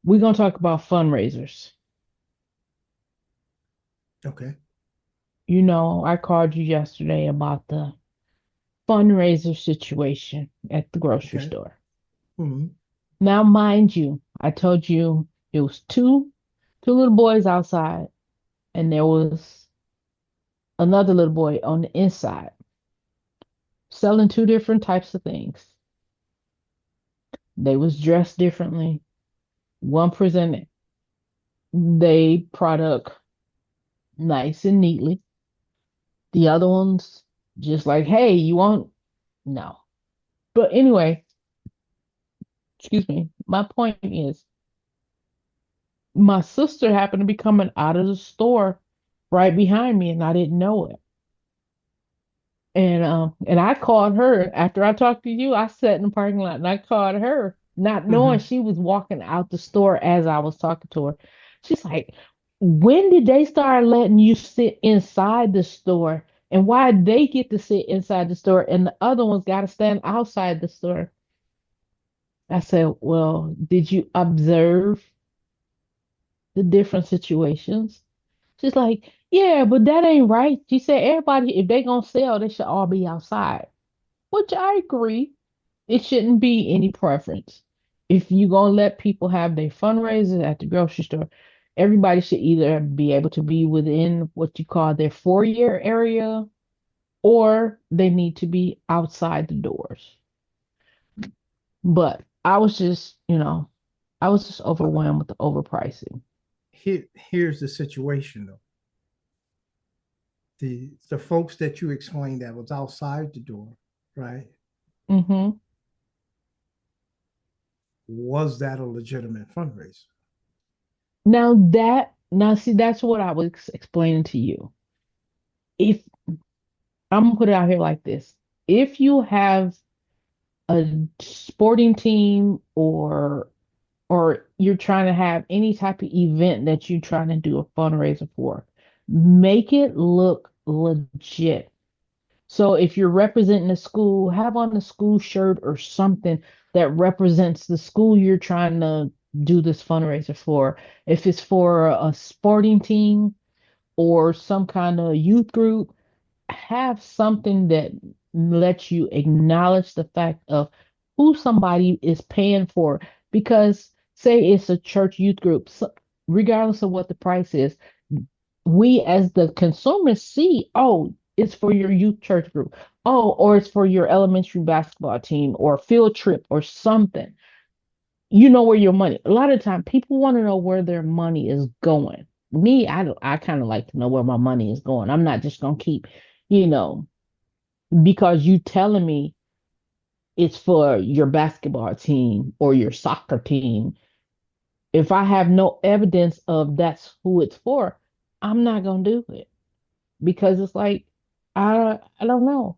We're gonna talk about fundraisers. Okay. I called you yesterday about the fundraiser situation at the grocery Okay. store. Hmm. Now, mind you, I told you it was two little boys outside, and there was another little boy on the inside selling two different types of things. They was dressed differently. One presented they product nice and neatly. The other one's just like, hey, you want no. But anyway, excuse me. My point is, my sister happened to be coming out of the store right behind me, and I didn't know it. And I called her after I talked to you. I sat in the parking lot and I called her, not knowing Hmm. she was walking out the store as I was talking to her. She's like, "When did they start letting you sit inside the store? And why they get to sit inside the store and the other ones got to stand outside the store?" I said, "Well, did you observe the different situations?" She's like, "Yeah, but that ain't right." She said, "Everybody, if they gonna sell, they should all be outside." Which I agree. It shouldn't be any preference. If you're gonna let people have their fundraisers at the grocery store, everybody should either be able to be within what you call their foyer area, or they need to be outside the doors. But I was just Well, overwhelmed with the overpricing. here's the situation though. The folks that you explained that was outside the door, right? Hmm. Was that a legitimate fundraiser? Now see, that's what I was explaining to you. If I'm gonna put it out here like this, if you have a sporting team or you're trying to have any type of event that you're trying to do a fundraiser for, make it look legit. So if you're representing a school, have on a school shirt or something that represents the school you're trying to do this fundraiser for. If it's for a sporting team or some kind of youth group, have something that lets you acknowledge the fact of who somebody is paying for. Because say it's a church youth group, so regardless of what the price is, we as the consumers see, oh, it's for your youth church group. Oh, or it's for your elementary basketball team or field trip or something. You know where your money. A lot of time people want to know where their money is going. Me, I kind of like to know where my money is going. I'm not just gonna keep, you know, because you telling me it's for your basketball team or your soccer team. If I have no evidence of that's who it's for, I'm not gonna do it because it's like I don't know.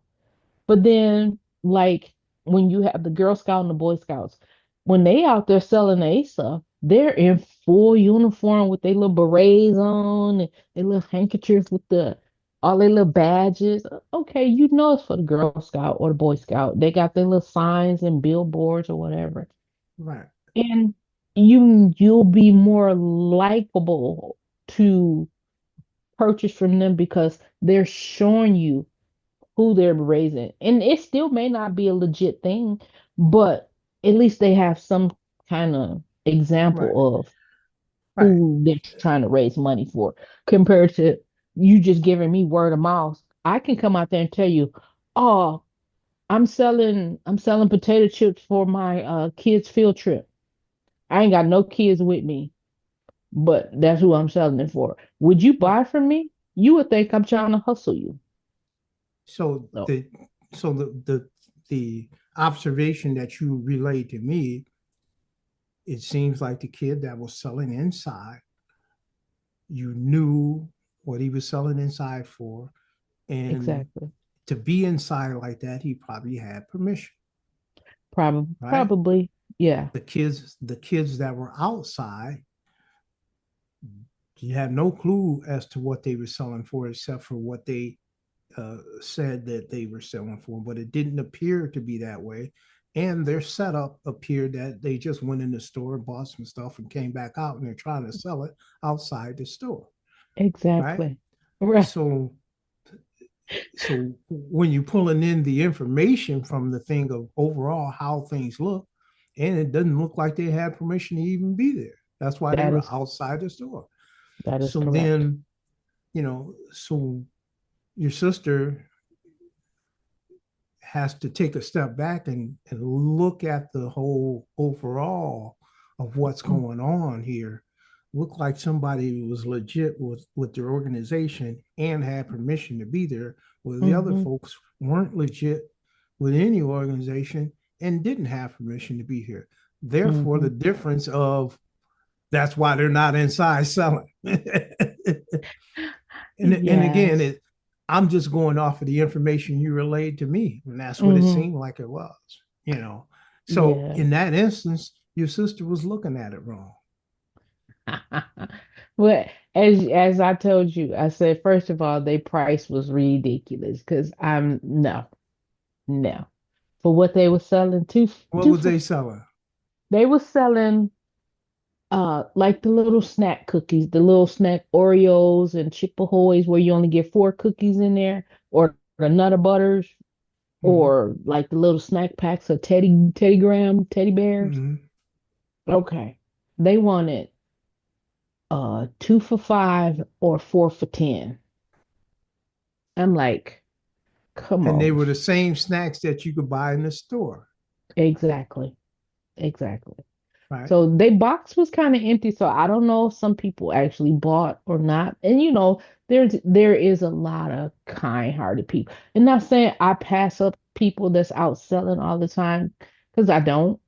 But then like when you have the Girl Scout and the Boy Scouts, when they out there selling their stuff, they're in full uniform with their little berets on and their little handkerchiefs with the all their little badges. Okay, you know it's for the Girl Scout or the Boy Scout. They got their little signs and billboards or whatever. Right. And you'll be more likable to purchase from them because they're showing you who they're raising. And it still may not be a legit thing, but at least they have some kind of Right. example of Right. who they're trying to raise money for compared to you just giving me word of mouth. I can come out there and tell you, oh, I'm selling potato chips for my kids' field trip. I ain't got no kids with me, but that's who I'm selling it for. Would you Right. buy from me? You would think I'm trying to hustle you. So No, the observation that you relayed to me, it seems like the kid that was selling inside, you knew what he was selling inside for, and exactly. to be inside like that, he probably had permission, right? Probably, yeah. The kids that were outside, you had no clue as to what they were selling for, except for what they said that they were selling for, but it didn't appear to be that way. and their setup appeared that they just went in the store, bought some stuff, and came back out, and they're trying to sell it outside the store, right? Exactly. Right. So, so when you're pulling in the information from the thing of overall how things look, and it doesn't look like they had permission to even be there. That's why they That were is outside the store. that is So correct. then, so your sister has to take a step back and look at the whole overall of what's Mm, going on here. Look like somebody was legit with their organization and had permission to be there, where the other mm-hmm, folks weren't legit with any organization and didn't have permission to be here. Therefore, mm-hmm. the difference of that's why they're not inside selling. And again, Yes. I'm just going off of the information you relayed to me, and that's what it Mm-hmm. seemed like it was, you know. So Yeah. in that instance, your sister was looking at it wrong. Well, as I told you, I said first of all, their price was ridiculous because I'm no, no. For what they were selling, What two was for they selling? they were selling like the little snack cookies, the little snack Oreos and Chip Ahoys where you only get four cookies in there, or the Nutter Butters, Mm-hmm. or like the little snack packs of Teddy Graham teddy bears. Mm-hmm. Okay. They wanted two for $5 or four for 10. I'm like, come And they on. were the same snacks that you could buy in the store, Exactly. Exactly. right? So their box was kind of empty. So I don't know if some people actually bought or not. And there is a lot of kind-hearted people. And not saying I pass up people that's out selling all the time, because I don't.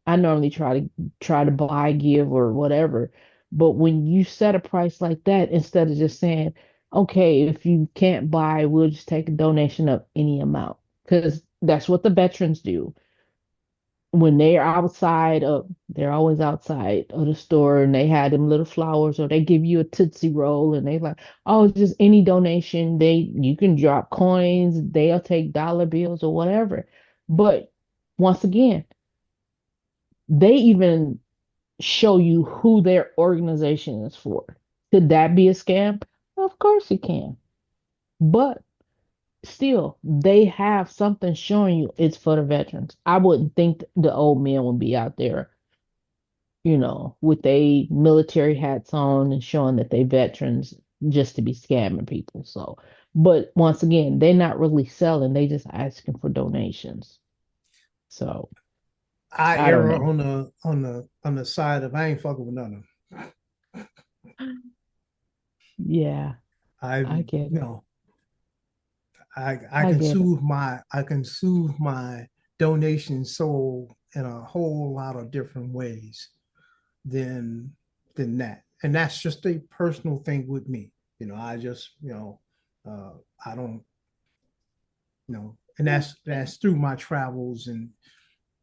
I normally try to buy, give, or whatever. But when you set a price like that, instead of just saying, okay, if you can't buy, we'll just take a donation of any amount. Because that's what the veterans do when they're always outside of the store, and they had them little flowers, or they give you a Tootsie Roll, and they like, oh, just any donation. You can drop coins, they'll take dollar bills or whatever. But once again, they even show you who their organization is for. Could that be a scam? Of course it can. But still, they have something showing you it's for the veterans. I wouldn't think the old men would be out there, with they military hats on and showing that they veterans just to be scamming people. So, but once again, they're not really selling, they just asking for donations. So, I I don't err know. on the side of I ain't fucking with none of them. Yeah, I I get it. I I can get it. soothe my donation soul in a whole lot of different ways than that. And that's just a personal thing with me. I just, uh, I don't, and that's through my travels and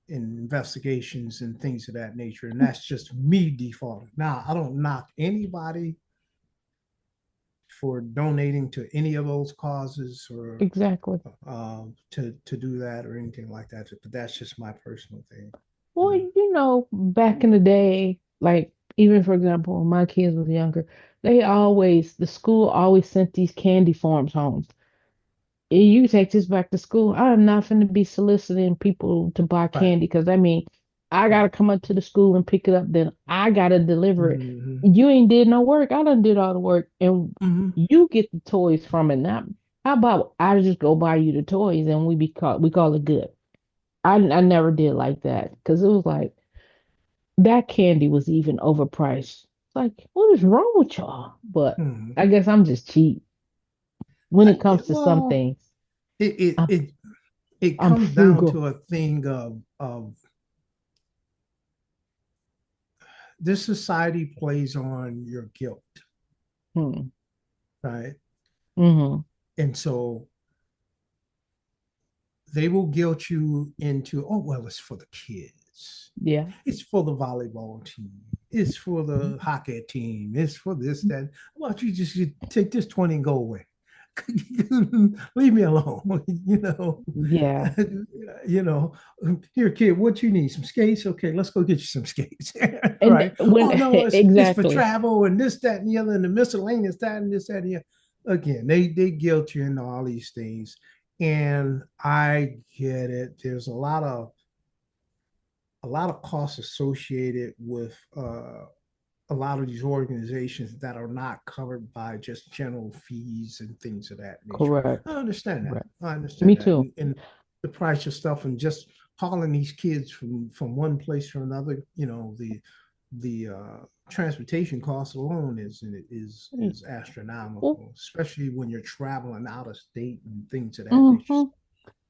investigations and things of that nature. And that's just me defaulting. Now, I don't knock anybody for donating to any of those causes or Exactly. to do that or anything like that. But that's just my personal thing. You Well, know. back in the day, like even for example, when my kids was younger, the school always sent these candy farms home. You take this back to school. I'm not going to be soliciting people to buy Right. candy, because I mean, I Right. gotta come up to the school and pick it up. Then I gotta deliver it. Mm-hmm. You ain't did no work. I done did all the work, and Mm-hmm. you get the toys from it. Now, how about I just go buy you the toys and we call it good. I never did like that, because it was like that candy was even overpriced. Like, what is wrong with y'all? But Mm-hmm. I guess I'm just cheap when it comes to some Well, things. it, it I'm it it I'm comes down frugal. to a thing of this society plays on your guilt, Hmm. right? Mm-hmm. And so they will guilt you into, oh well, it's for the kids, Yeah. it's for the volleyball team, it's for the hockey team, it's for this that. Why don't you just take this 20 and go away? Leave me alone. You know, Yeah. you know, here, kid, what you need? Some skates? Okay, let's go get you some skates. And Right. when Oh no, it's for exactly. travel and this, that, and the other, and the miscellaneous, that, and this, that, and the other. Again, they guilt you into all these things. And I get it. There's a lot of costs associated with a lot of these organizations that are not covered by just general fees and things of that nature. I Correct. understand that. Correct. I Me understand that. too. And the price of stuff and just hauling these kids from one place to another, the transportation cost alone is astronomical, especially when you're traveling out of state and things of that nature. Mm-hmm.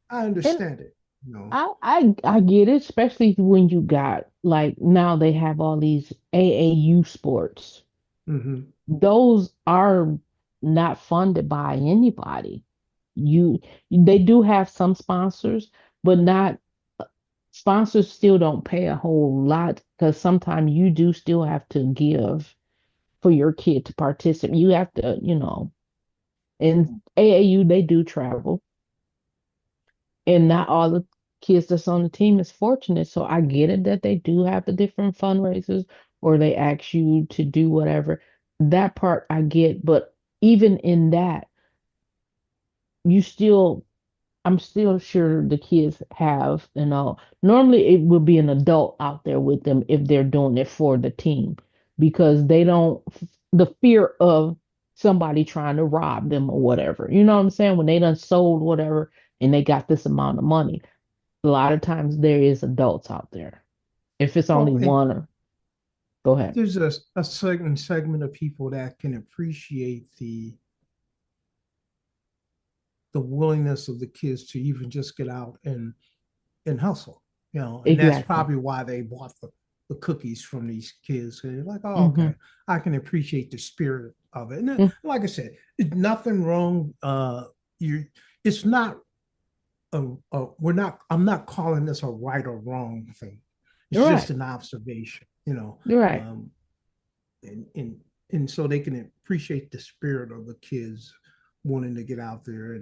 I And understand it, you know. I get it, especially when you got like now they have all these AAU sports. Mm-hmm. Those are not funded by anybody. You they do have some sponsors, but not sponsors still don't pay a whole lot because sometimes you do still have to give for your kid to participate. You have to, in AAU they do travel, and not all the kids that's on the team is fortunate. So I get it that they do have the different fundraisers or they ask you to do whatever. That part I get, but even in that, you still I'm still sure the kids have, normally it would be an adult out there with them if they're doing it for the team because they don't, the fear of somebody trying to rob them or whatever. You know what I'm saying? When they done sold whatever and they got this amount of money, a lot of times there is adults out there. If it's only Well, and one, or go ahead. there's a certain segment of people that can appreciate the willingness of the kids to even just get out and hustle, and that's Exactly. probably why they bought the cookies from these kids. And they're like, oh, Mm-hmm. okay, I can appreciate the spirit of it. And like I said, it's nothing wrong. You, it's not we're not. I'm not calling this a right or wrong thing. It's You're just right. an observation, You're right. um, and and so they can appreciate the spirit of the kids wanting to get out there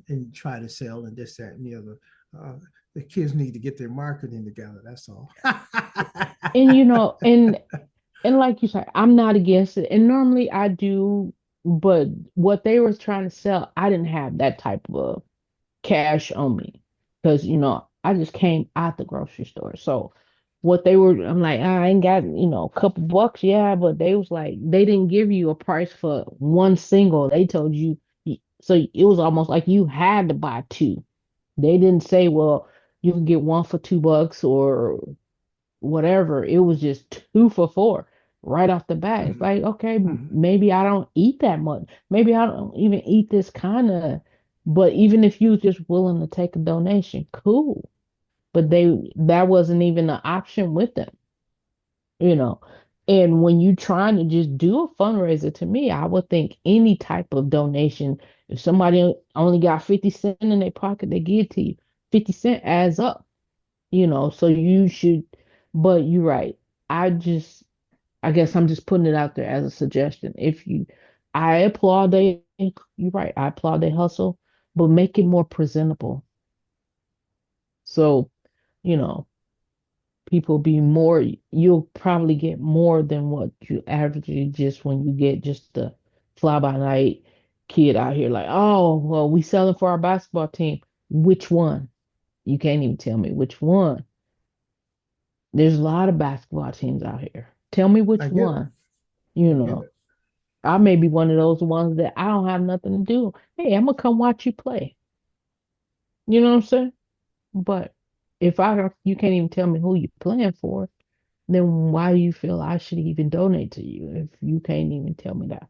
and try to sell and this, that, and the other. Uh, the kids need to get their marketing together. That's all. And and like you said, I'm not against it. And normally I do, but what they were trying to sell, I didn't have that type of cash on me. Because, I just came out the grocery store. So what they were, I'm like, I ain't got, a couple bucks, yeah, but they was like, they didn't give you a price for one single. They told you, so it was almost like you had to buy two. They didn't say, well, you can get one for $2 or whatever. It was just two for four right off the bat. It's Mhm, like, okay, mhm. maybe I don't eat that much. Maybe I don't even eat this kind of. But even if you just willing to take a donation, cool. But that wasn't even an option with them, you know. And when you trying to just do a fundraiser, to me, I would think any type of donation, if somebody only got 50 cents in their pocket, they give it to you. 50 cent adds up, so you should, but you're right. I guess I'm just putting it out there as a suggestion. I applaud you're right. I applaud they hustle, but make it more presentable. So, you know, people be more, you'll probably get more than what you averagely just when you get just the fly by night kid out here like, oh, well, we selling for our basketball team. Which one? You can't even tell me which one. There's a lot of basketball teams out here. Tell me I which get it. one. You I get know, it. I may be one of those ones that I don't have nothing to do. Hey, I'm gonna come watch you play. You know what I'm saying? But if you can't even tell me who you're playing for, then why do you feel I should even donate to you if you can't even tell me that?